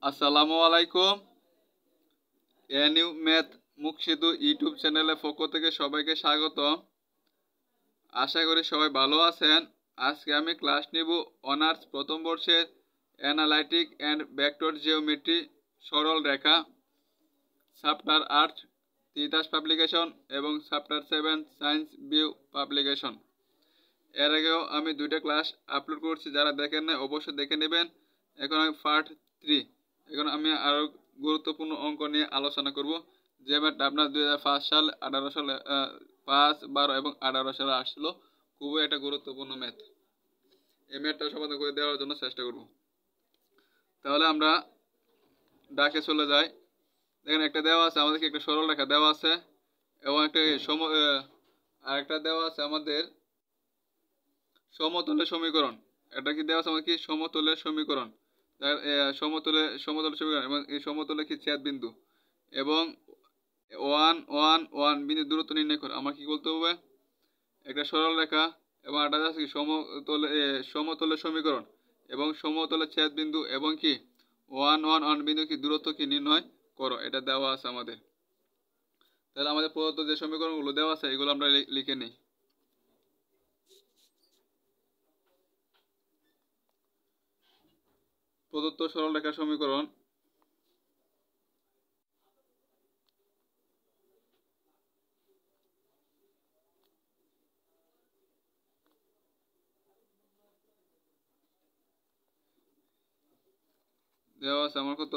আসসালামু আলাইকুম। এনিউ math মুকসিদু YouTube চ্যানেলের পক্ষ থেকে সবাইকে স্বাগত। আশা করি সবাই ভালো আছেন। আজকে আমি ক্লাস নিব অনার্স প্রথম বর্ষের অ্যানালাইটিক অ্যান্ড ভেক্টর জিওমেট্রি সরল রেখা চ্যাপ্টার 8 তিতাস পাবলিকেশন এবং চ্যাপ্টার 7 সায়েন্স ভিউ পাবলিকেশন। এর আগেও আমি দুইটা ক্লাস আপলোড করছি, যারা দেখেন না অবশ্যই দেখে নেবেন। এখন আমি পার্ট 3, এখন আমি আরও গুরুত্বপূর্ণ অঙ্ক নিয়ে আলোচনা করব, যে ম্যাথটা আপনার 2005 সাল 18 সালে 5, 12 এবং 18 সালে আসছিল। খুবই একটা গুরুত্বপূর্ণ ম্যাথ। এই ম্যাথটা সমাধান করে দেওয়ার জন্য চেষ্টা করব। তাহলে আমরা ডাকে চলে যাই। দেখেন একটা দেওয়া আছে আমাদেরকে, একটা সরল রেখা দেওয়া আছে এবং একটা আরেকটা দেওয়া আছে আমাদের সমতলের সমীকরণ। এটা কি দেওয়া আছে আমাদের কি সমতলের সমীকরণ, সমতলের সমীকরণ এবং এই সমতলে কি ছেদ বিন্দু এবং 1 1 1 বিন্দু দূরত্ব নির্ণয় করে আমার কি বলতে হবে? একটা সরল রেখা এবং এটা আছে কি সমতলের সমীকরণ এবং সমতলের ছেদ বিন্দু এবং কি 1 1 1 বিন্দু কি দূরত্ব কি নির্ণয় করো, এটা দেওয়া আছে আমাদের। তাহলে আমাদের প্রদত্ত যে সমীকরণগুলো দেওয়া আছে এগুলো আমরা লিখে নিই। প্রদত্ত সরল রেখার সমীকরণ দেওয়া আছে আমার কত,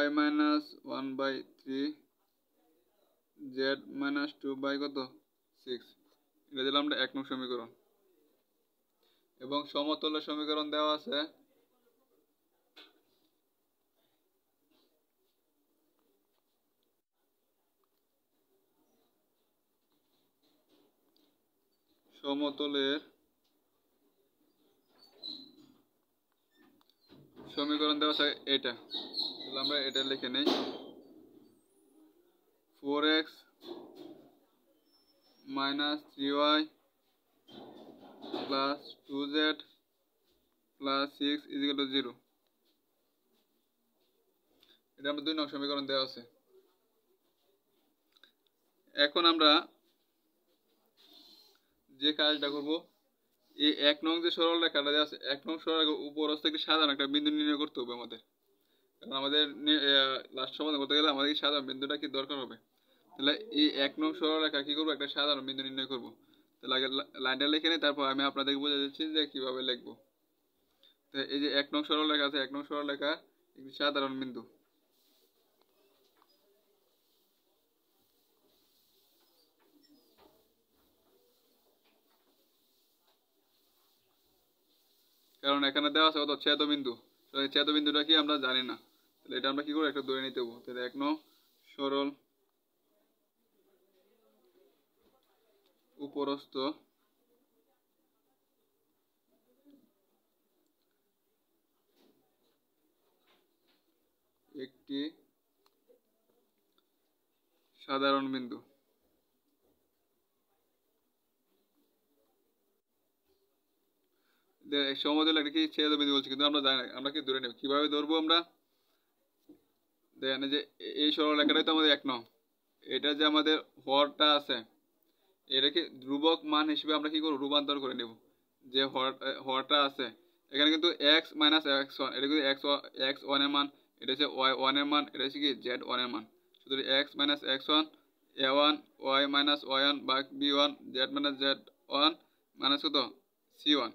y minus 1/3 z minus 2 কত 6, এটা দিলাম আমরা 1 নং সমীকরণ। এবং সমতলের সমীকরণ দেওয়া আছে সমতলের সমীকরণ দেওয়া আছে এটা, তাহলে আমরা এটা লিখে নেই। 4x minus 3y plus 2z plus 6 is equal to 0, এটা আমরা 2 নং সমীকরণ দেওয়া আছে। এখন আমরা যে কাজটা করব, এই 1 নং যে সরল রেখাটা দেওয়া আছে 1 নং সরল রেখার উপরস্থ একটি সাধারণ একটা বিন্দু নির্ণয় করতে হবে আমাদের, কারণ আমাদের লাস্ট সমাধান করতে গেলে আমাদের সাধারণ বিন্দুটা কি দরকার হবে। তাহলে এই 1 নং সরল রেখা কি করবো, একটা সাধারণ বিন্দু নির্ণয় করব। তাহলে আগে লাইনটা লিখে নিই, তারপর আমি আপনাদেরকে বুঝে দিচ্ছি যে কিভাবে লিখবো। তো এই যে 1 নং সরল রেখা আছে, 1 নং সরল রেখা একটি সাধারণ বিন্দু। কারণ এখানে দেওয়া আছে কত ছেদবিন্দু, তো এই ছেদবিন্দুটা কি আমরা জানি না, তাহলে এটা আমরা কি করবো একটা ধরে নিতে হবে। তাহলে 1 নং সরল উপরস্থ একটি সাধারণ বিন্দু। সমতল একটা কি ছেদবিন্দু বলছি, কিন্তু আমরা জানি না, আমরা কি ধরে নেব, কিভাবে ধরবো আমরা? দেখেন যে এই সরল রেখাটাই তো আমাদের 1 নং, এটা যে আমাদের হরটা আছে এটাকে ধ্রুবক মান হিসেবে আমরা কি করব, রূপান্তর করে নেব। যে হরটা আছে এখানে কিন্তু x মাইনাস x1, এটা কিন্তু x1 এর মান, এটা হচ্ছে y1 এর মান, এটা হচ্ছে কি z1 এর মান। সুতরাং x minus x1 a1 y minus y1 ভাগ b1 z minus z1 minus কত c1।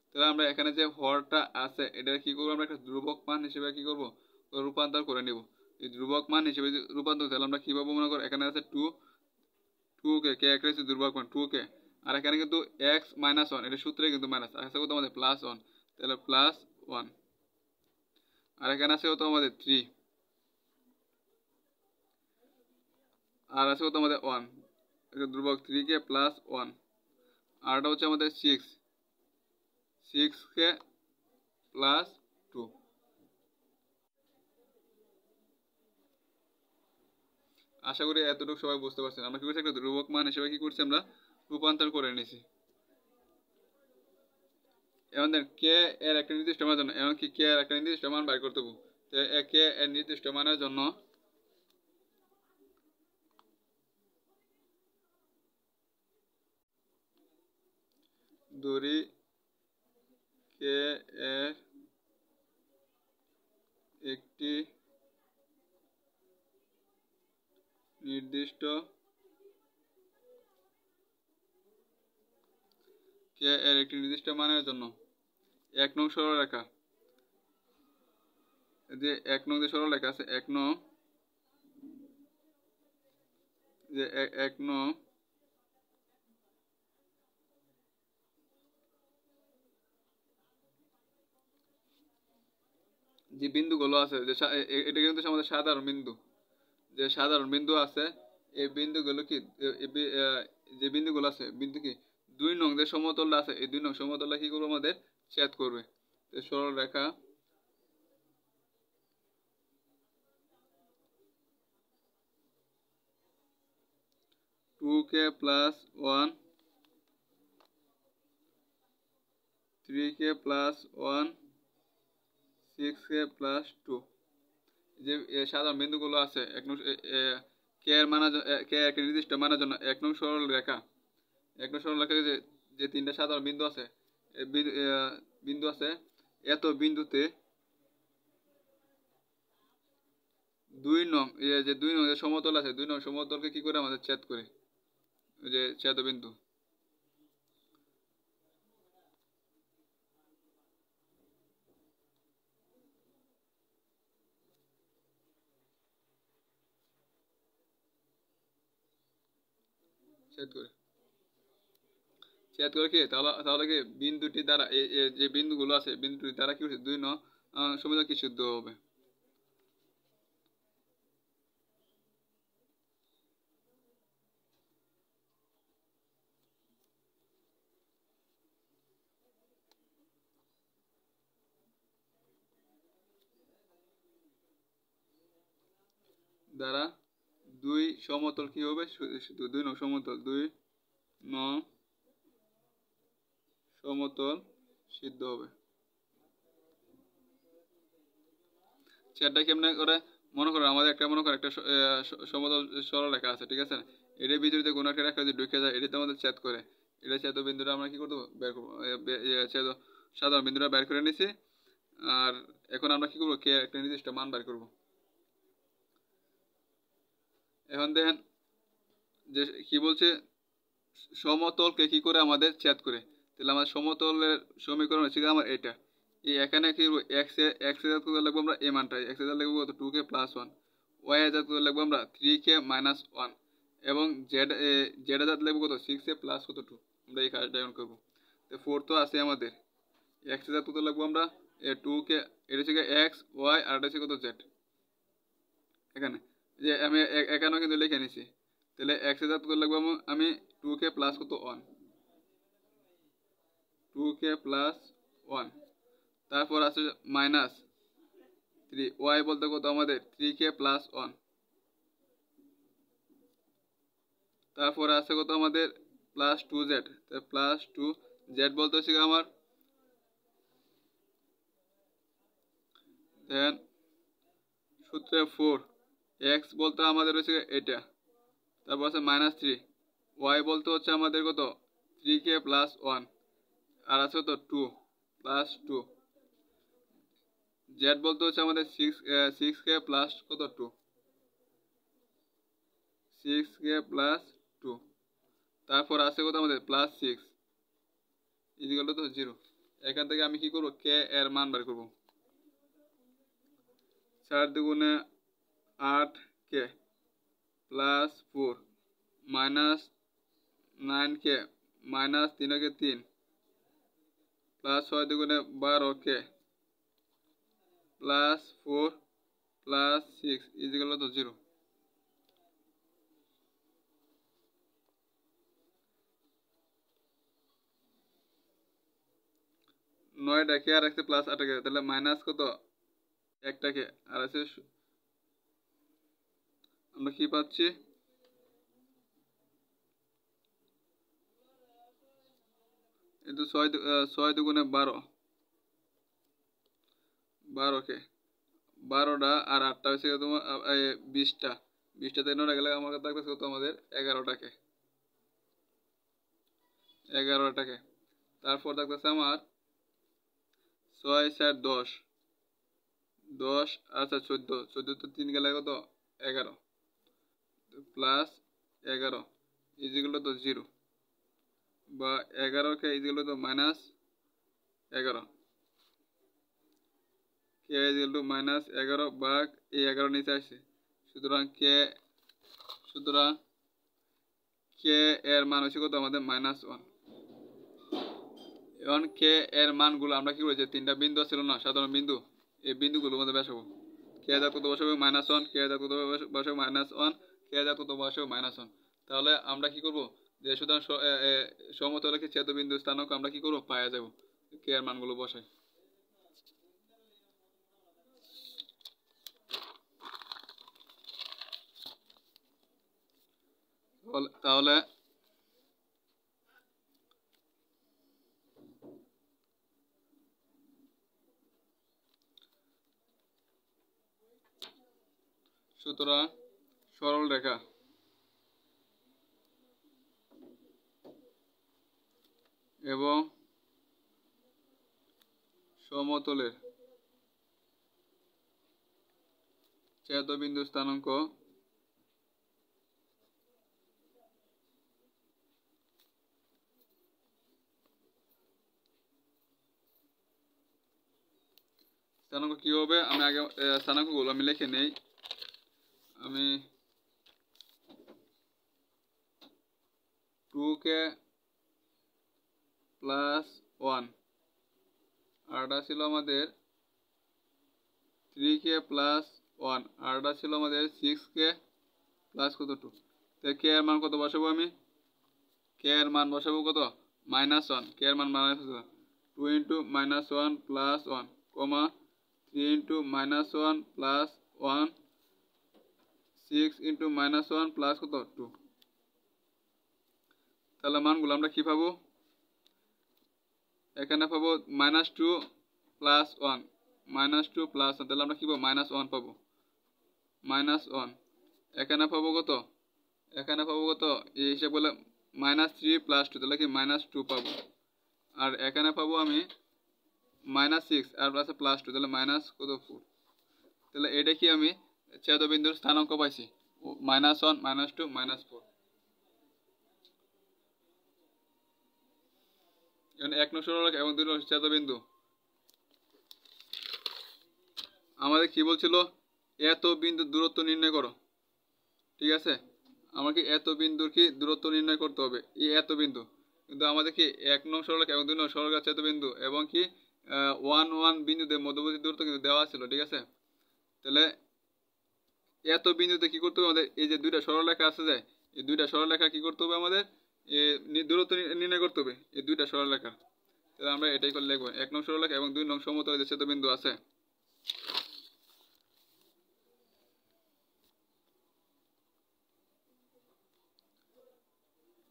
তাহলে আমরা এখানে যে হরটা আছে এটা কি করব, আমরা একটা ধ্রুবক মান হিসেবে কি করব, রূপান্তর করে নেব। এই ধ্রুবক মান হিসেবে রূপান্তর তাহলে আমরা কিভাবে মনে করি, এখানে আছে 2 কে একটা হচ্ছে ধ্রুবক মান 2 কে, আর এখানে কিন্তু x মাইনাস 1 এটা সূত্রে কিন্তু মাইনাস, আর আছে কত আমাদের প্লাস 1, তাহলে প্লাস 1, আর এখানে আছে কত আমাদের 3, আর আছে কত আমাদের 1, এটা ধ্রুবক 3 কে প্লাস 1, আর এটা হচ্ছে আমাদের 6 কে প্লাস 2। আশা করি এতটুকু সবাই বুঝতে পারছেন। আমরা কি করছি, একটা ধ্রুবক মান হিসেবে কি করছি, আমরা রূপান্তর করে নিয়েছি। এখন দেন কে এর একটা নির্দিষ্ট মানের জন্য এমনকি কে এর একটা নির্দিষ্ট মান বের করতে হবে। তো কে এর নির্দিষ্ট মানের জন্য ধরি কে এর একটি নির্দিষ্ট মানের জন্য 1 নং সরলরেখা, যে 1 নং যে সরলরেখা আছে 1 নং যে 1 নং যে বিন্দুগুলো আছে যে এটা কিন্তু আমাদের সাধারণ বিন্দু, যে সাধারণ বিন্দু আছে এই বিন্দুগুলো কি যে বিন্দুগুলো আছে বিন্দু কি 2 নং যে সমতলটা আছে এই 2 নং সমতলটা কি করবে আমাদের ছেদ করবে। তো সরল রেখা 2k + 1 3k + 1 6k + 2 যে সাধারণ বিন্দুগুলো আছে কে এর মানের কে একটা নির্দিষ্ট মানের জন্য 1 নং সরল রেখা 1 নং সরল রেখা যে যে 3টা সাধারণ বিন্দু আছে বিন্দু আছে এত বিন্দুতে 2 নং যে 2 নং যে সমতল আছে 2 নং সমতলকে কি করে আমাদের ছেদ করে ওই যে ছেদ বিন্দু। ছেদ করে কি তাহলে তাহলে কি বিন্দুটি দ্বারা যে বিন্দুগুলো আছে বিন্দুটি দ্বারা কি হচ্ছে 2 নং সমতল কি সিদ্ধ হবে। দ্বারা 2 সমতল কি হবে শুধু 2 নং সমতল 2 নং সমতল সিদ্ধ হবে। সেটা কেমনে করে মনে করো আমাদের একটা মনে করো একটা সমতল সরল রেখা আছে ঠিক আছে, এটার ভিতরে কোনো একটা রেখা যদি ঢুকে যায় এটাতে আমাদের ছেদ করে, এটা ছেদ বিন্দুটা আমরা কি করতে বের করবো ছেদ সাধারণ বিন্দুটা বের করে নিছি। আর এখন আমরা কি করবো কে একটা নির্দিষ্ট মান বের করবো। এখন দেখেন যে কি বলছে সমতলকে কি করে আমাদের ছেদ করে, তাহলে আমার সমতলের সমীকরণ হচ্ছে আমার এটা এই এখানে কি এক্স এ জাত করে লিখবো আমরা এই মানটা এক্স এ জাত লিখবো কত 2k + 1, ওয়াই এ জাত করে লিখবো আমরা 3k - 1 এবং জেড এ জাত লিখবো কত 6k + কত 2। আমরা এই কাজটা এখন করবো। তো 4 তো আছে আমাদের এক্স এ জাত কত লিখবো আমরা 2k, এটা হচ্ছে এক্স ওয়াই আর এটা হচ্ছে কত জেড। এখানে যে আমি এখানেও কিন্তু লিখে নিছি, তাহলে এক্স এ জাত কত লিখবো আমি 2k + কত 1 2k + 1, তারপর আছে -3 ওয়াই বলতে কত আমাদের 3k + 1, তারপর আছে কত আমাদের +2z, +2z বলতে হচ্ছে আমার দেন সূত্রে 4 এক্স বলতে আমাদের হচ্ছে এটা, তারপর আছে -3 ওয়াই বলতে হচ্ছে আমাদের কত 3k + 1 আর আছে কত 2 +2, জেড বলতে হচ্ছে আমাদের 6k + কত 2 6k + 2, তারপর আছে কত আমাদের +6 ইজিক্যাল তো 0। এখান থেকে আমি কি করব কে এর মান বের করব। 4 দুগুণে 8k +4 -9k -3 কে 3 +6 দুগুণে 12k +4 +6 ইজিক্যাল তো 0। 9টাকে আর আছে +8টাকে তাহলে মাইনাস কত একটাকে আর আছে আমরা কি পাচ্ছি কিন্তু 6 দুগুণে 12, 12কে 12টা আর 8টা হচ্ছে তোমার 20টা, 20টা থেকে 9টা গেলে আমার থাকবে কত আমাদের 11টাকে। তারপর থাকতেছে আমার 6 4 10, 10 আচ্ছা 14, 14 তো 3 গেলে কত 11 প্লাস 11 ইজিগুলো তো 0 বা 11কে ইজিগুলো তো মাইনাস 11, কে ইজিগুলো টু মাইনাস 11 ভাগ এই 11 নিচে আসছে। সুতরাং কে এর মান হচ্ছে কত আমাদের -1। এখন কে এর মানগুলো আমরা কি করেছি, 3টা বিন্দু ছিল না সাধারণ বিন্দু, এই বিন্দুগুলোর মধ্যে বসাবো। কে যা কত বসাবো -1, কে যা কত বসাবো -1, কে যা কত বসাবো -1। তাহলে আমরা কি করব, যে সুতরাং সমতলকে ছেদবিন্দু স্থানাঙ্ক আমরা কি করব পাওয়া যাব, কে এর মানগুলো বসাই। তাহলে সুতরাং সরল রেখা এবং সমতলের ছেদবিন্দু স্থানাঙ্ক কি হবে, আমি আগে স্থানাঙ্কগুলো আমি লিখে নেই। আমি 2k + 1, আরটা ছিল আমাদের 3k + 1, আরটা ছিল আমাদের 6k প্লাস কত 2। তো কে এর মান কত বসাবো, আমি কে এর মান বসাবো কত -1, কে এর মান -2 * -1 + 1, 3 * -1 + 1, 6 * -1 প্লাস কত 2। তাহলে মানগুলো আমরা কি পাবো, এখানে পাবো -2 + 1, -2 + 1, তাহলে আমরা কি পাবো -1 পাবো, -1। এখানে পাবো কত, এই হিসাব বলে -3 + 2, তাহলে কি -2 পাবো। আর এখানে পাবো আমি -6 আর প্লাস +2, তাহলে কত 4। তাহলে এটা কি আমি ছেদবিন্দুর স্থানাঙ্ক পাইছি, -1 -2 -4। এখন 1 নং সরলরেখা এবং 2 নং ছেদবিন্দু আমাদের কি বলছিল, এত বিন্দু দূরত্ব নির্ণয় করো। ঠিক আছে, আমাকে এত বিন্দুর কি দূরত্ব নির্ণয় করতে হবে, এই এত বিন্দু। কিন্তু আমাদের কি 1 নং সরলরেখা এবং 2 নং সরলরেখা ছেদবিন্দু এবং কি 1 1 বিন্দুদের মধ্যবর্তী দূরত্ব কিন্তু দেওয়া ছিল। ঠিক আছে, তাহলে এত বিন্দুতে কি করতে হবে আমাদের, এই যে দুইটা সরলরেখা আছে, যায় এই দুইটা সরলরেখা কি করতে হবে আমাদের, দূরত্ব নির্ণয় করতে হবে এই দুইটা সরলরেখা। তাহলে আমরা এটাই করে লিখবো, 1 নং সরলরেখা এবং 2 নং সমতলে যে ছেদবিন্দু আছে।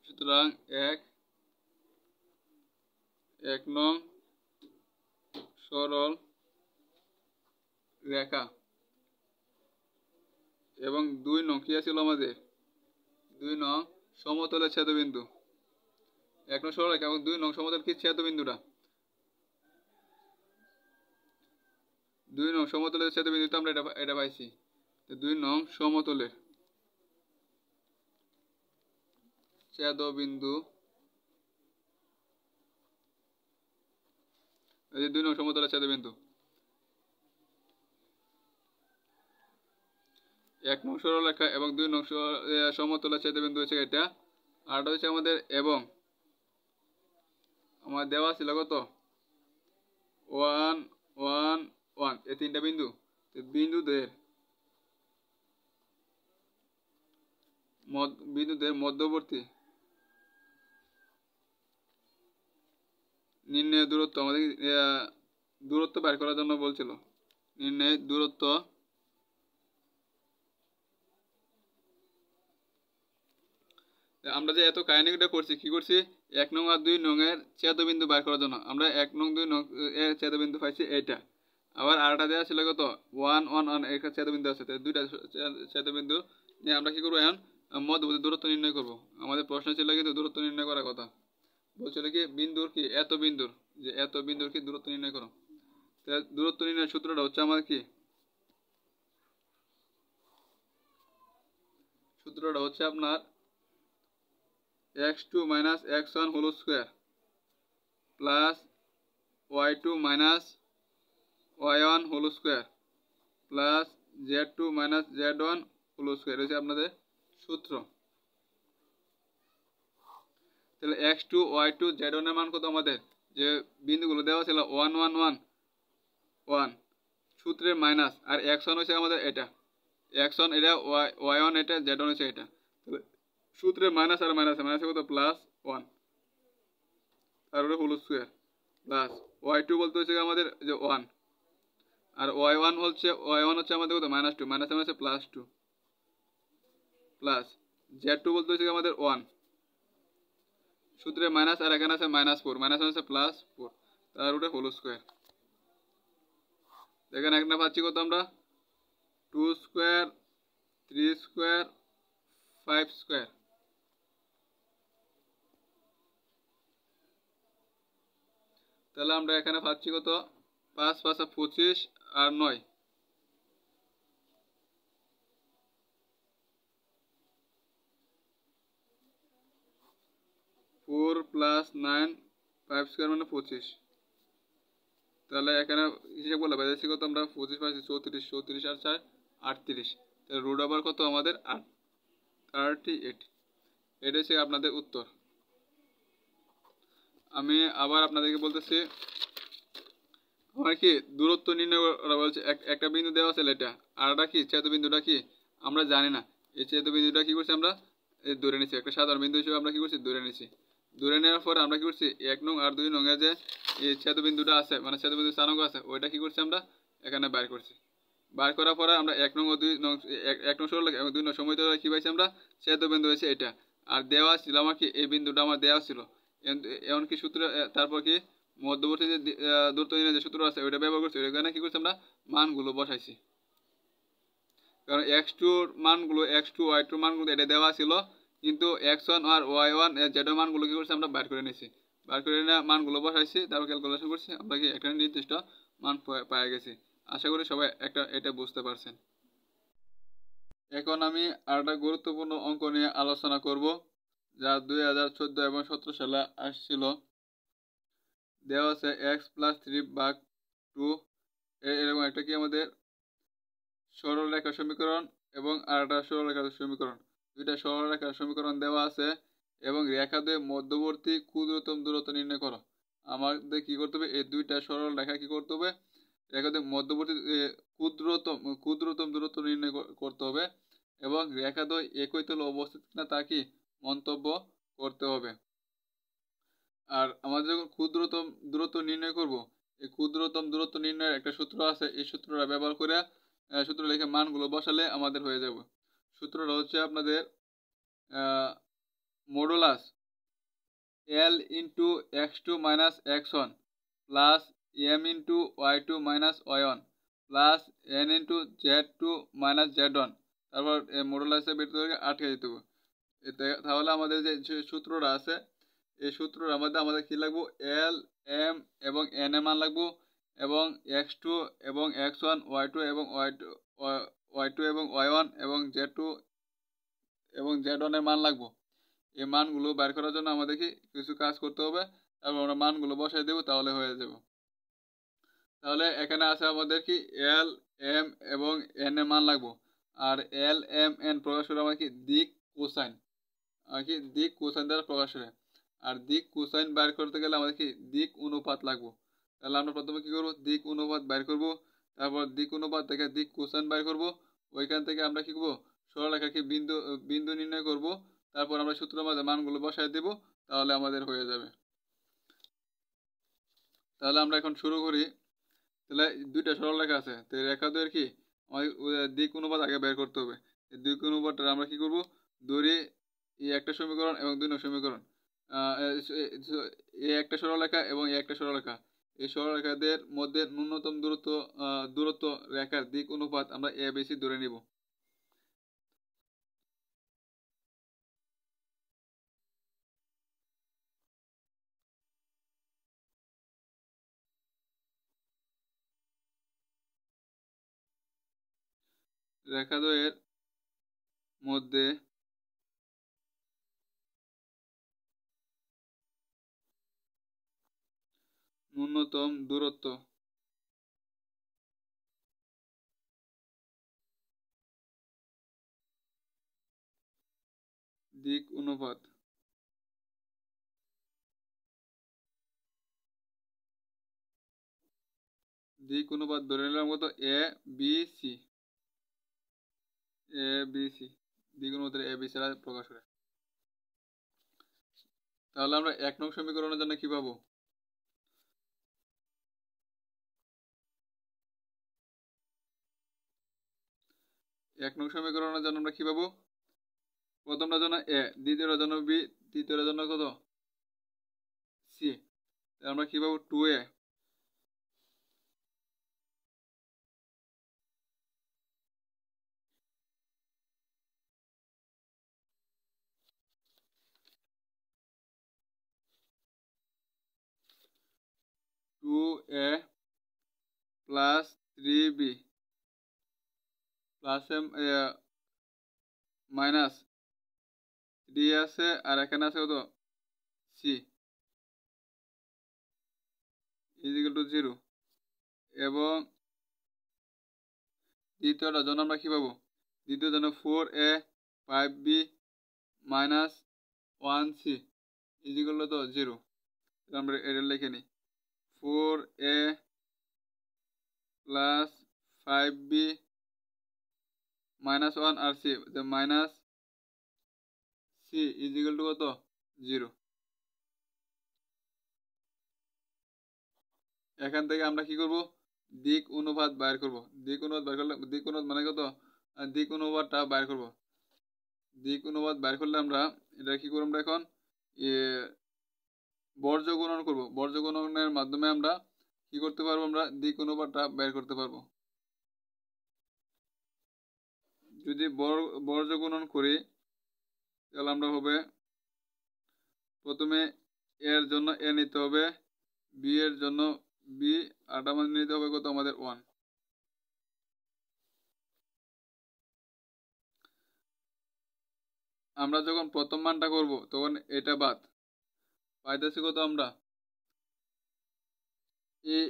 সুতরাং 1 নং সরল রেখা এবং 2 নং কি ছিল আমাদের, 2 নং সমতলের ছেদবিন্দু। 1 নং সরলরেখা এবং 2 নং সমতল কি ছেদবিন্দুটা, 2 নং সমতলের ছেদবিন্দুতে আমরা এটা পাইছি। 2 নং সমতলের ছেদবিন্দু, এই যে 2 নং সমতলের ছেদবিন্দু, 1 নং সরলরেখা এবং 2 নং সমতলের ছেদবিন্দু হচ্ছে এটা। আর এটা হচ্ছে আমাদের, এবং আমার দেওয়া ছিল কত 1 1 1, এই 3টা বিন্দু, বিন্দুদের মধ্যবর্তী নির্ণয় দূরত্ব আমাদের দূরত্ব বের করার জন্য বলছিল। নির্ণয় দূরত্ব আমরা যে এত কাহিনীটা করছি, কি করছি, 1 নং আর 2 নং এর ছেদবিন্দু বের করার জন্য আমরা 1 নং 2 নং এর ছেদবিন্দু পাইছি এটা। আবার আরেকটা দেওয়া ছিল কত 1 1 1 এর ছেদবিন্দু আছে, তাই দুইটা ছেদবিন্দু নিয়ে আমরা কি করব এখন মধ্যবর্তী দূরত্ব নির্ণয় করব। আমাদের প্রশ্ন ছিল কিন্তু দূরত্ব নির্ণয় করার কথা, বলছিল কি বিন্দুর কি এত বিন্দুর, যে এত বিন্দুর কি দূরত্ব নির্ণয় করো। তাই দূরত্ব নির্ণয়ের সূত্রটা হচ্ছে আমার কি, সূত্রটা হচ্ছে আপনার x2 minus x1 whole square plus y2 minus y1 whole square plus z2 minus z1 whole square হচ্ছে আপনাদের সূত্র। তাহলে x2 y2 z1 এর মান কত আমাদের, যে বিন্দুগুলো দেওয়া ছিল 1 1 1 1 সূত্রের মাইনাস, আর x1 হচ্ছে আমাদের এটা, x1 এটা y1 এটা z1 হচ্ছে এটা। তাহলে সূত্রের মাইনাস আর মাইনাস মাইনাস কত প্লাস 1 তারপরে হোল স্কয়ার প্লাস y2 বলতে হচ্ছে আমাদের যে 1, আর y1 হচ্ছে আমাদের কত -2 minus minus plus 2 plus z2 বলতে হচ্ছে আমাদের 1 সূত্রে মাইনাস, আর এখানে আছে -4 মাইনাস আছে প্লাস 4 তার উপরে হোল স্কয়ার। দেখেন এখানে পাচ্ছি কত আমরা 2 স্কয়ার 3 স্কয়ার 5 স্কয়ার। তাহলে আমরা এখানে পাচ্ছি কত 5 5 25 আর 9 4 প্লাস 9 5 স্কয়ার মানে 25। তাহলে এখানে হিসাব করলে পাইছি কত আমরা 25 পাইছি 34 34 আর 4 38। তাহলে রুট ওভার কত আমাদের 38। এটা হচ্ছে আপনাদের উত্তর। আমি আবার আপনাদেরকে বলতেছি, আমার কি দূরত্ব নির্ণয় করা বলছে, একটা বিন্দু দেওয়া আছে এটা, আর এটা কি ছেদবিন্দুটা কি আমরা জানি না। এই ছেদবিন্দুটা কি করছি আমরা ধরে নিচ্ছি, একটা সাধারণ বিন্দু হিসেবে আমরা কি করছি ধরে নিচ্ছি। ধরে নেওয়ার পরে আমরা কি করছি 1 নং আর 2 নং এর যে এই ছেদবিন্দুটা আছে মানে ছেদবিন্দু স্থানাঙ্ক আছে ওইটা কি করছি আমরা এখানে বের করছি। বের করার পরে আমরা 1 নং ও 2 নং 1 নং সরলরেখা এবং 2 নং সমদ্বিখণ্ডক কি পাইছি আমরা ছেদবিন্দু হয়েছে এটা, আর দেওয়া ছিল আমার কি এই বিন্দুটা আমার দেওয়া ছিল। এমন কি সূত্র, তারপর কি মধ্যবর্তী যে দূরত্ব নির্ণয়ের যে সূত্র আছে ওইটা ব্যবহার করছি, ওইখানে কি করছি আমরা মানগুলো বসাইছি। কারণ x2 মানগুলো x2 y2 মানগুলো এটা দেওয়া ছিল, কিন্তু x1 আর y1 এর z মানগুলো কি করছি আমরা বের করে নিয়েছি। বের করে নিয়ে মানগুলো বসাইছি, তারপর ক্যালকুলেশন করছি, আমরা কি একটা নির্দিষ্ট মান পেয়ে গেছি। আশা করি সবাই এটা বুঝতে পারছেন। এখন আমি আরেকটা গুরুত্বপূর্ণ অঙ্ক নিয়ে আলোচনা করব, যা 2014 এবং 17 সালে আসছিল। দেওয়া আছে x+3/2 এরকম একটা কি আমাদের সরলরেখা সমীকরণ এবং আরেকটা সরলরেখার সমীকরণ, দুইটা সরলরেখার সমীকরণ দেওয়া আছে এবং রেখা দিয়ে মধ্যবর্তী ক্ষুদ্রতম দূরত্ব নির্ণয় করো। আমাদের কি করতে হবে, এই দুইটা সরল রেখা কি করতে হবে, রেখা দিয়ে মধ্যবর্তী ক্ষুদ্রতম দূরত্ব নির্ণয় করতে হবে এবং রেখা দ্বয় একই তলে অবস্থিত কিনা তা কি মন্তব্য করতে হবে। আর আমাদের যখন ক্ষুদ্রতম দূরত্ব নির্ণয় করব, এই ক্ষুদ্রতম দূরত্ব নির্ণয়ের একটা সূত্র আছে, এই সূত্রটা ব্যবহার করে সূত্র লিখে মানগুলো বসালে আমাদের হয়ে যাবে। সূত্রটা হচ্ছে আপনাদের modulus L into x2 minus x1 plus m into y2 minus y1 plus n into z2 minus z1, তারপর মডুলাসের ভিতরে আটকে দিতে হবে। তাহলে আমাদের যে সূত্রটা আছে এই সূত্রের মধ্যে আমাদের কি লাগবো L M এবং n এর মান লাগবো এবং x2 এবং x1 y2 এবং y2 এবং y1 এবং z2 এবং z1 এর মান লাগবো। এই মানগুলো বের করার জন্য আমাদের কি কিছু কাজ করতে হবে, তারপর আমরা মানগুলো বসাই দেবো, তাহলে হয়ে যাবে। তাহলে এখানে আছে আমাদের কি L M এবং n এর মান লাগবো, আর L M n প্রকাশ করে আমাদের কি দিক কোসাইন, কি দিক কোসাইন দ্বারা প্রকাশ করে। আর দিক কোসাইন বের করতে গেলে আমাদের কি দিক অনুপাত লাগবো। তাহলে আমরা প্রথমে কি করবো দিক অনুপাত বের করব, তারপর দিক অনুপাত থেকে দিক কোসাইন বের করব, ওইখান থেকে আমরা কি করবো সরলরেখার কি বিন্দু নির্ণয় করব, তারপর আমরা সূত্রের মধ্যে মানগুলো বসায় দেব, তাহলে আমাদের হয়ে যাবে। তাহলে আমরা এখন শুরু করি। তাহলে দুইটা সরলরেখা আছে, তো রেখা দুয়ের কি আমাদের দিক অনুপাত আগে বের করতে হবে। এই দিক অনুপাতটা আমরা কি করব ধরি এই একটা সমীকরণ এবং 2 নং সমীকরণ, এ একটা সরলরেখা এবং এ একটা সরলরেখা। এই সরলরেখাদের মধ্যে ন্যূনতম দূরত্ব রেখার দিক অনুপাত আমরা ABC ধরে নিব। রেখাদ্বয়ের মধ্যে ন্যূনতম দূরত্ব দিক অনুপাত ধরে নিলাম কত ABC। দিক অনুপাতের ABC প্রকাশ করে। তাহলে আমরা 1 নং সমীকরণের জন্য কি পাবো? এক নং সমীকরণের জন্য আমরা কি পাবো? প্রথমটার জন্য এ, দ্বিতীয়টার জন্য বি, তৃতীয়টার জন্য কত সি। আমরা কি পাবো? 2a 2a plus 3b plus minus 3 আছে আর এখানে আছে কত সি ইজিক্যাল টু 0। এবং দ্বিতীয়টার জন্য আমরা কি পাবো? দ্বিতীয় জন্য 4a 5b minus 1c is equal two 0। আমরা এটা লিখে নিই 4a প্লাস 5b মাইনাস 1 আর C minus C equal to কত 0। এখান থেকে আমরা কি করব? দিক অনুপাত বাইর করব। দিক অনুপাত বাইর করলে দিক অনুপাত মানে কত? দিক অনুপাতটা বাইর করব। দিক অনুপাত বাইর করলে আমরা এটা কি করব? আমরা এখন বর্জ্য গুণন করব। বর্জ্য গুণনের মাধ্যমে আমরা কি করতে পারবো? আমরা দিক অনুপাতটা বের করতে পারবো। যদি বর্জ্য গুণন করি তাহলে আমরা হবে প্রথমে এর জন্য এ নিতে হবে, বি এর জন্য বি, আর আমাদের নিতে হবে কত? আমাদের 1। আমরা যখন প্রথম মানটা করব তখন এটা বাদ পাইতেছি কত? আমরা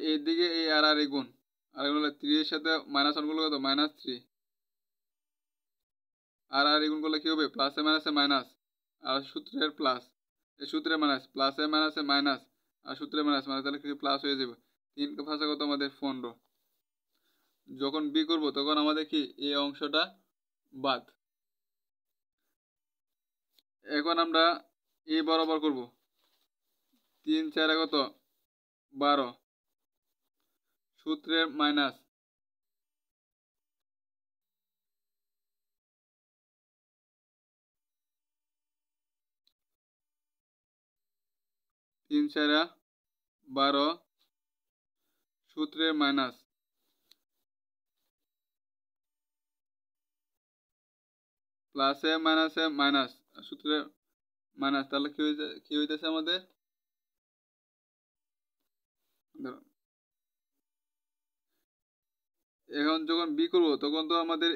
এই দিকে এই আর আর গুণ, আর এগুলো 3 এর সাথে মাইনাস 1 গুলো কত? মাইনাস 3। আর গুণ করলে কি হবে? প্লাসে মাইনাসে মাইনাস, আর সূত্রের প্লাস, এই সূত্রে মাইনাস, প্লাসে মাইনাসে মাইনাস, আর সূত্রে মাইনাস মানে তাহলে কি প্লাস হয়ে যাবে। 3 কে 5 কত? আমাদের 15। যখন বি করব তখন আমাদের কি এই অংশটা বাদ। এখন আমরা এ বরাবর করব। 3 4 কত? 12 সূত্রের মাইনাস, তিন 4 12 সূত্রের মাইনাস, প্লাসে মাইনাসে মাইনাস, সূত্রের মাইনাস, তাহলে কি হইতেছে আমাদের? এখন যখন বি করবো তখন তো আমাদের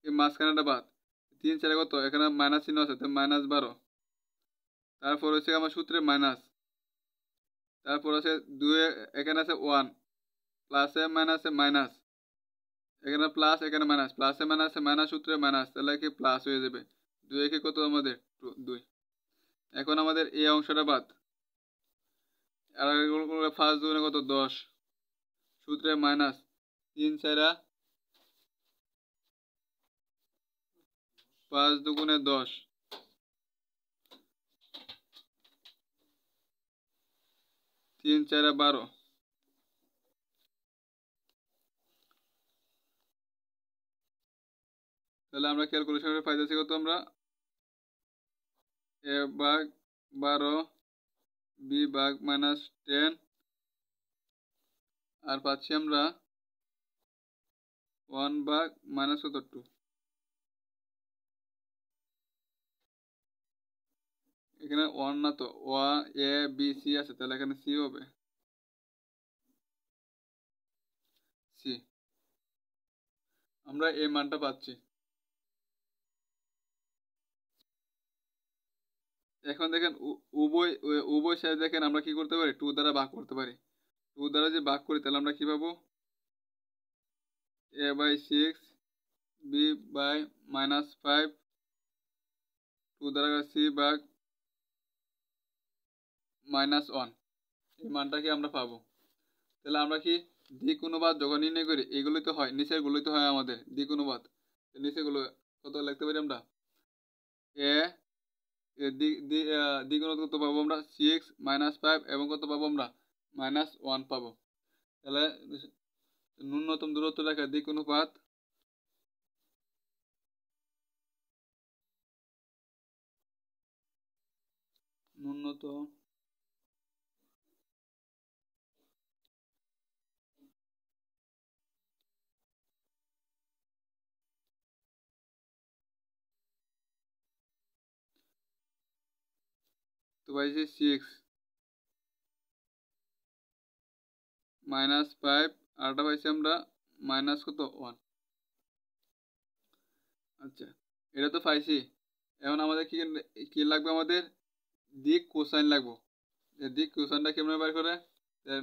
এই মাঝখানেটা বাদ। 3 4 কত? এখানে মাইনাস চিহ্ন আছে, মাইনাস 12। তারপর হচ্ছে আমার সূত্রে মাইনাস, তারপর আছে 2, এখানে আছে 1, প্লাসে মাইনাসে মাইনাস, এখানে প্লাস এখানে মাইনাস, প্লাসে মাইনাসে মাইনাস, সূত্রে মাইনাস, তাহলে কি প্লাস হয়ে যাবে। 2 একে কত? আমাদের 2। এখন আমাদের এই অংশটা বাদ, আর ফার্স্ট দুগুণে কত? 10 সূত্রে মাইনাস, 3 4 5 দুগুণে 10, 3 4 12। তাহলে আমরা ক্যালকুলেশনের পাইতেছি কত? আমরা a ভাগ 12 বি ভাগ -10 আর পাচ্ছি আমরা 1 ভাগ -2 এখানে 1 না তো এ বি সি আছে তাহলে এখানে সি হবে সি আমরা এই মানটা পাচ্ছি এখন দেখেন উভয় উভয় সাইড দেখেন আমরা কি করতে পারি 2 দ্বারা ভাগ করতে পারি 2 দ্বারা যে ভাগ করি তাহলে আমরা কি পাবো a/6 b বাই -5 2 দ্বারা c ভাগ -1 এই মানটা কি আমরা পাবো তাহলে আমরা কি দ্বিক অনুপাত যখন নির্ণয় করি এগুলোই তো হয় নিচের গুলোই তো হয় আমাদের দ্বিক অনুপাত নিচের গুলো কত লিখতে পারি আমরা এ দ্বিক অনুপাত কত পাবো আমরা 6 -5 এবং কত পাবো আমরা -1 পাবো তাহলে ন্যূনতম দূরত্ব রেখা দ্বিক অনুপাত ন্যূনতম তো পাইছি 6 -5 আরটা পাইছি আমরা কত 1 আচ্ছা এটা তো পাইছি এখন আমাদের কি কি লাগবে আমাদের দিক কোসাইন লাগবে দিক কোসাইনটা কেমনে বের করে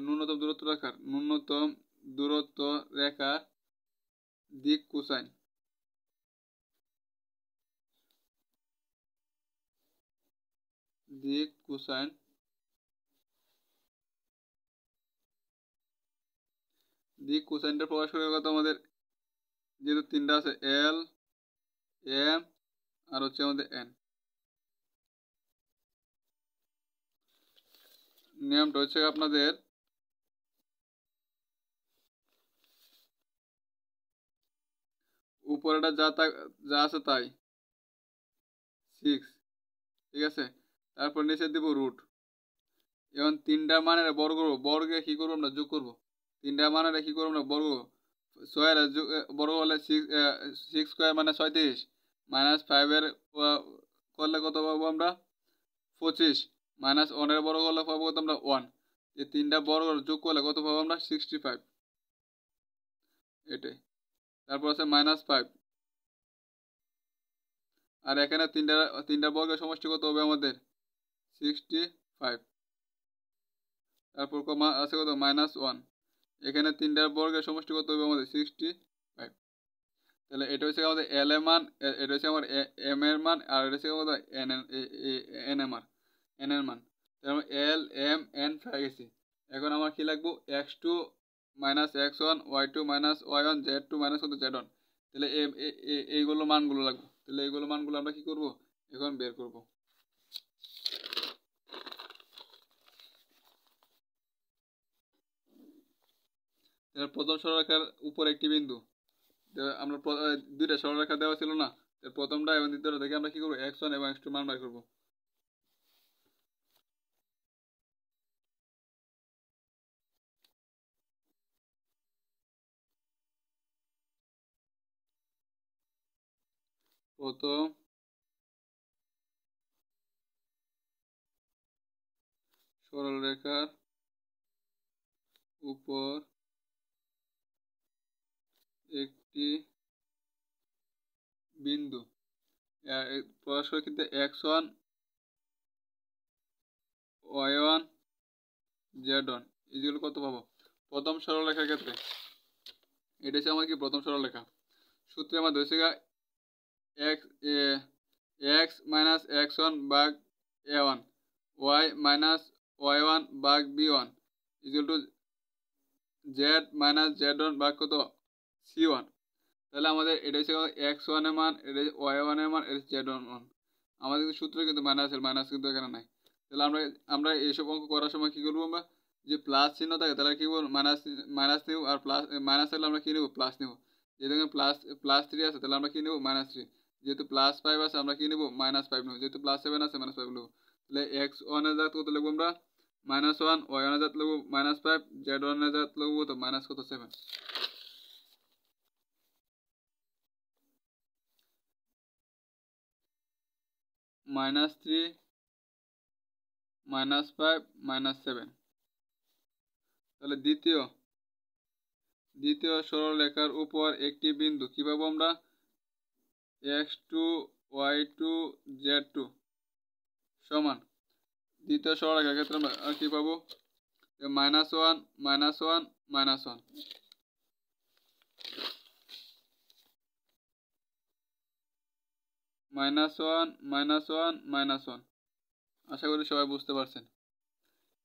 ন্যূনতম দূরত্ব রেখার ন্যূনতম দূরত্ব রেখার দিক কোসাইন দিক কোসাইন দিক কোসাইনটা প্রকাশ করে কত আমাদের যেহেতু তিনটা আছে এল এম আর হচ্ছে আমাদের এন নিয়মটা হচ্ছে আপনাদের উপরেটা যা আছে তাই 6 ঠিক আছে তারপর নিচে দিব রুট এখন তিনটা মানের বর্গে কি করবো আমরা যোগ করবো তিনটা মানের কি করবো আমরা ছয়ের বর্গ হলে 6 স্কোয়ার মানে 36 -5 করলে কত পাবো আমরা 25 -1 বর্গ হলে পাবো কত আমরা 1 এই তিনটা বর্গ যোগ করলে কত পাবো আমরা 65 এটাই তারপর আছে -5 আর এখানে তিনটা বর্গের সমষ্টি কত হবে আমাদের 65 তারপর আছে কত -1 এখানে তিনটার বর্গের সমষ্টি কত হবে আমাদের 65 তাহলে এটা হচ্ছে আমাদের এল এর মান এটা হচ্ছে আমার এম এর মান আর এটা হচ্ছে আমাদের এন এর মান তাহলে এল এম এন পেয়ে গেছি এখন আমার কি লাগবে x2 -x1 y2 -y1 z2 z1 তাহলে এইগুলো মানগুলো লাগবে তাহলে এইগুলো মানগুলো আমরা কি করব এখন বের করব তাহলে প্রথম সরলরেখার উপর একটি বিন্দু আমরা দুইটা সরলরেখা দেওয়া ছিল না প্রথমটা এবং দ্বিতীয়টা দেখে আমরা কি করব x1 এবং x2 মান বের করব প্রথম সরলরেখার উপর একটি বিন্দু প্রকাশ করে কিন্তু x1 y1 z1 এগুলো কত পাবো প্রথম সরলরেখার ক্ষেত্রে এটা হচ্ছে আমার কি প্রথম সরলরেখা সূত্রে আমার হচ্ছে x x1 ভাগ a1 y y1 ভাগ b1 equal to z z1 ভাগ কত c1 তাহলে আমাদের এটা হচ্ছে x1 এর মান এটা y1 এর মান এটা z1 এর মান আমাদের কিন্তু সূত্র কিন্তু মাইনাস কিন্তু এখানে নাই তাহলে আমরা এইসব অঙ্ক করার সময় কি করবো আমরা যে প্লাস চিহ্ন থাকে তাহলে কি করবো মাইনাস নিব আর প্লাস মাইনাস হলে আমরা কি নেব প্লাস নেব যেহেতু +3 আছে তাহলে আমরা কি নেব -3 যেহেতু +5 আছে আমরা কি নেব -5 নেব যেহেতু +7 আছে -5 নেব তাহলে x1 এর জায়গায় কত লিখবো আমরা -1, y1 এর জায়গায় লিখবো -5, z1 এর জায়গায় লিখবো কত -7 -3 -5 -7। তাহলে দ্বিতীয় সরলরেখার উপর একটি বিন্দু কি পাবো আমরা x2 y2 z2 সমান দ্বিতীয় সরলরেখার ক্ষেত্রে আমরা কি পাবো -1 -1 -1 -1 -1। আশা করি সবাই বুঝতে পারছেন।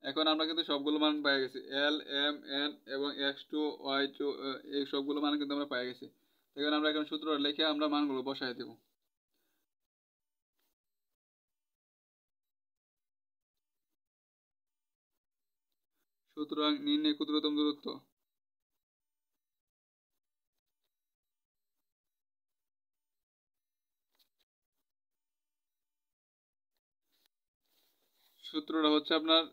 এখন আমরা কিন্তু সবগুলো মান পেয়ে গেছি l m n এবং x2 y2 এই সবগুলো মান কিন্তু আমরা পেয়ে গেছি। এখন আমরা এখন সূত্র লিখে আমরা মানগুলো বসাই দেব। সুতরাং নির্ণয় ক্ষুদ্রতম দূরত্ব সূত্রটা হচ্ছে আপনার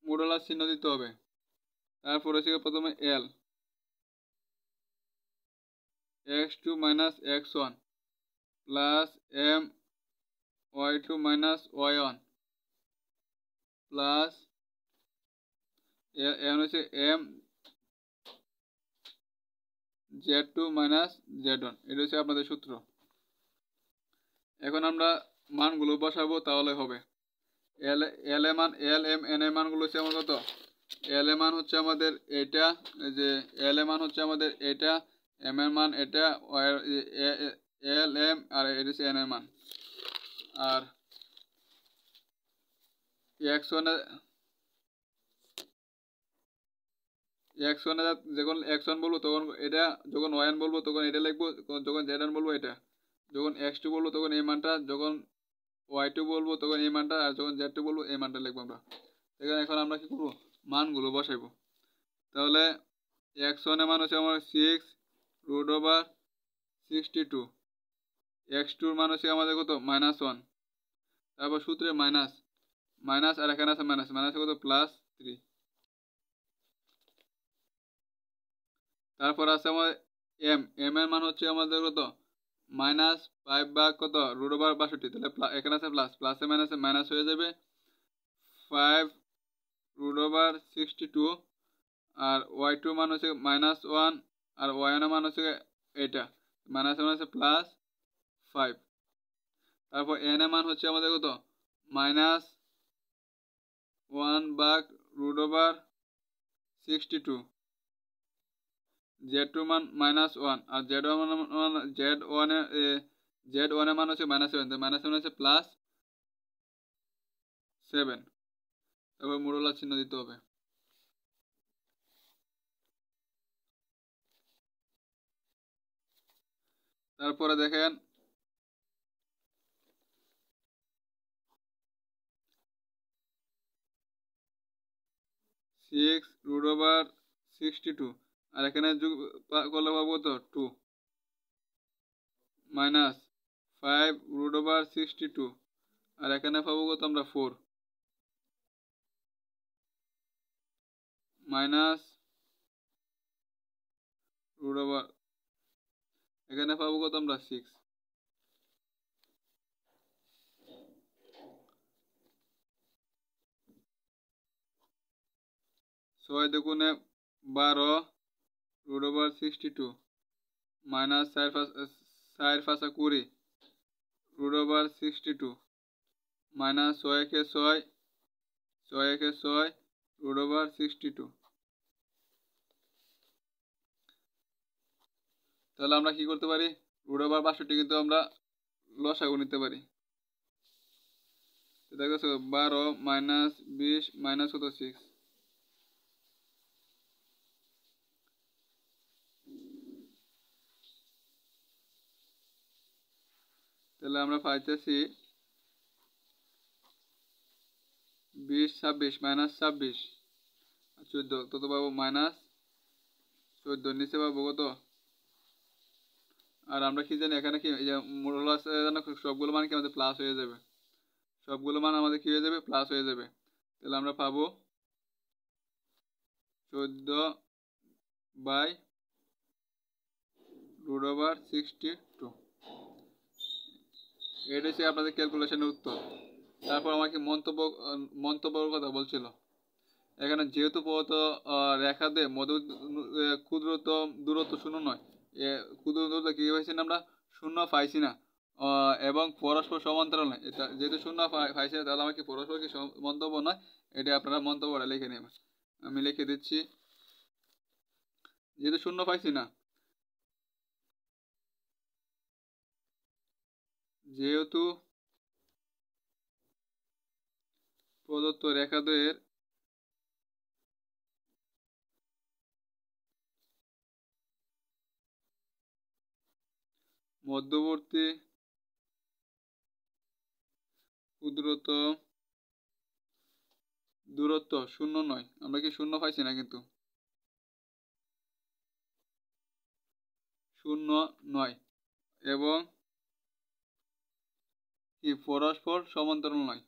মডুলাস চিহ্ন দিতে হবে। তারপর হচ্ছে প্রথমে l x2 - x1 plus m y2 - y1 plus n হচ্ছে m z2 - z1। এটা হচ্ছে আপনাদের সূত্র। এখন আমরা মানগুলো বসাবো তাহলে হবে l m n এর মানগুলো হচ্ছে আমার কত l এর মান হচ্ছে আমাদের এটা যে l এর মান হচ্ছে আমাদের এটা m এর মান এটা l m আর এটা হচ্ছে n এর মান। আর x1 যখন x1 বলবো তখন এটা, যখন y1 বলবো তখন এটা লিখবো, যখন z1 বলবো এটা, যখন x2 বলবো তখন এই মানটা, যখন y2 বলবো তখন এই মানটা, আর যখন z2 বলবো এই মানটা লিখবো আমরা। এখন আমরা কি করবো মানগুলো বসাইবো। তাহলে x1 এর মান হচ্ছে আমার 6√62, x2 এর মান হচ্ছে আমাদের কত -1, তারপর সূত্রে মাইনাস আর এখানে আছে মাইনাস কত +3, তারপর আছে আমাদের m এর মান হচ্ছে আমাদের কত -5 ভাগ কত √62, তাহলে এখানে আছে প্লাস মাইনাসে মাইনাস হয়ে যাবে 5√62। আর y2 মান হচ্ছে -1 আর y1 মান হচ্ছে এটা -1 +5। তারপর n এর মান হচ্ছে আমাদের কত -1 ভাগ √62, z2 মান -1 আর z1 এর মান হচ্ছে -7, তো -7 হচ্ছে +7। তারপর মডুলাস চিহ্ন দিতে হবে। তারপরে দেখেন 6√62 আর এখানে যোগ করলে পাবো তো 2 -5√62 আর এখানে পাবো কত আমরা 4 -√, এখানে পাবো কত আমরা 6। 6 দুগুণে 12√62 মাইনাস 4 5 20√62 মাইনাস 6 একে 6 √62। তাহলে আমরা কি করতে পারি √62 কিন্তু আমরা লসাগু নিতে পারি। দেখো 12 - 20 মাইনাস কত 6, তাহলে আমরা পাইতেছি 20 26 -26 14, তত পাবো -14 নিচে পাবো কত। আর আমরা কি জানি এখানে কি মডুলাস সবগুলো মান কি আমাদের প্লাস হয়ে যাবে। সবগুলো মান আমাদের কী হয়ে যাবে, প্লাস হয়ে যাবে। তাহলে আমরা পাবো 14/√62। এটা হচ্ছে আপনাদের ক্যালকুলেশনের উত্তর। তারপর আমাকে মন্তব্যের কথা বলছিল। এখানে যেহেতু পদার্থ রেখা দিয়ে ক্ষুদ্রতম দূরত্ব শূন্য নয়, ক্ষুদ্রতম দূরত্ব কী হয়েছে না, আমরা শূন্য পাইছি না, এবং পরস্পর সমান্তরাল নয়। এটা যেহেতু শূন্য পাইছি না, তাহলে আমাকে পরস্পর কি মন্তব্য নয়, এটা আপনারা মন্তব্যটা লিখে নেবেন। আমি লিখে দিচ্ছি, যেহেতু শূন্য পাইছি না, যেহেতু প্রদত্ত রেখাদ্বয়ের মধ্যবর্তী ক্ষুদ্রতম দূরত্ব শূন্য নয়, আমরা কি শূন্য পাইছি না, কিন্তু শূন্য নয়, এবং কি পরস্পর সমান্তরাল নয়।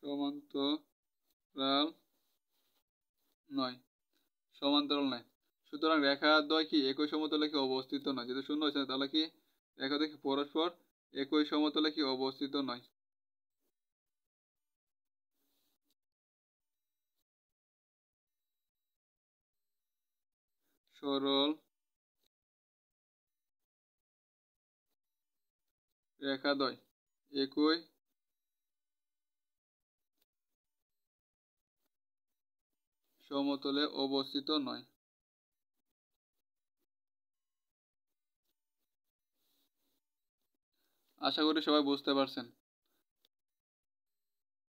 সমান্তরাল নয়, সমান্তরাল নয়। সুতরাং রেখাদ্বয় কি একই সমতলে কি অবস্থিত নয়। যদি শূন্য হয়েছে তাহলে কি রেখাদ্বয় কি পরস্পর একই সমতলে কি অবস্থিত নয়। সরল রেখাদ্বয় একই সমতলে অবস্থিত নয়। আশা করি সবাই বুঝতে পারছেন।